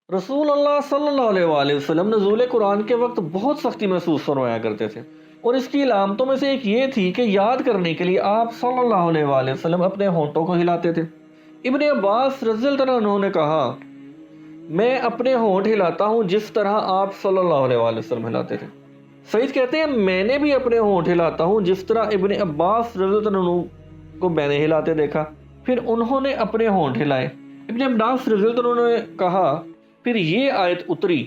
رسول اللہ صلی اللہ علیہ وآلہ وسلم نزول قرآن کے وقت بہت سختی محسوس فرمایا کرتے تھے، اور اس کی علامتوں میں سے ایک یہ تھی کہ یاد کرنے کے لیے آپ صلی اللہ علیہ وآلہ وسلم اپنے ہونٹوں کو ہلاتے تھے۔ ابن عباس رضی اللہ عنہ نے کہا، میں اپنے ہونٹ ہلاتا ہوں جس طرح آپ صلی اللہ علیہ وآلہ وسلم ہلاتے تھے۔ سعید کہتے ہیں میں نے بھی اپنے ہونٹ ہلاتا ہوں جس طرح ابن عباس رضی اللہ عنہ کو میں نے ہلاتے دیکھا، پھر انہوں نے اپنے ہونٹ ہلائے۔ ابن عباس رضی اللہ عنہ نے کہا، پھر یہ آیت اتری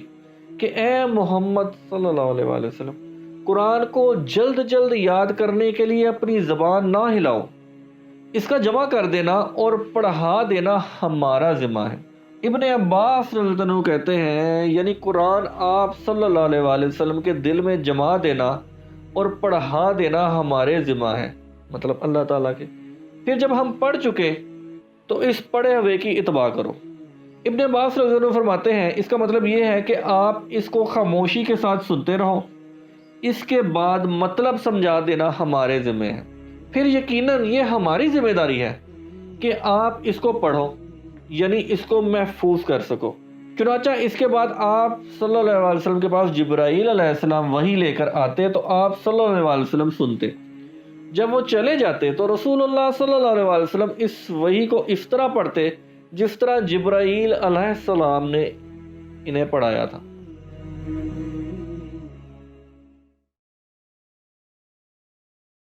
کہ اے محمد صلی اللہ علیہ وآلہ وسلم، قرآن کو جلد جلد یاد کرنے کے لیے اپنی زبان نہ ہلاؤ، اس کا جمع کر دینا اور پڑھا دینا ہمارا ذمہ ہے۔ ابن عباس رضی اللہ عنہ کہتے ہیں یعنی قرآن آپ صلی اللہ علیہ وآلہ وسلم کے دل میں جما دینا اور پڑھا دینا ہمارے ذمہ ہے، مطلب اللہ تعالیٰ کے۔ پھر جب ہم پڑھ چکے تو اس پڑھے ہوئے کی اتباع کرو۔ ابن عباس رضی اللہ عنہ فرماتے ہیں اس کا مطلب یہ ہے کہ آپ اس کو خاموشی کے ساتھ سنتے رہو، اس کے بعد مطلب سمجھا دینا ہمارے ذمہ ہے، پھر یقیناً یہ ہماری ذمہ داری ہے کہ آپ اس کو پڑھو، یعنی اس کو محفوظ کر سکو۔ چنانچہ اس کے بعد آپ صلی اللہ علیہ وسلم کے پاس جبرائیل علیہ السلام وحی لے کر آتے تو آپ صلی اللہ علیہ وسلم سنتے۔ جب وہ چلے جاتے تو رسول اللہ صلی اللہ علیہ وسلم اس وحی کو اس طرح پڑھتے جس طرح جبرائیل علیہ السلام نے انہیں پڑھایا تھا۔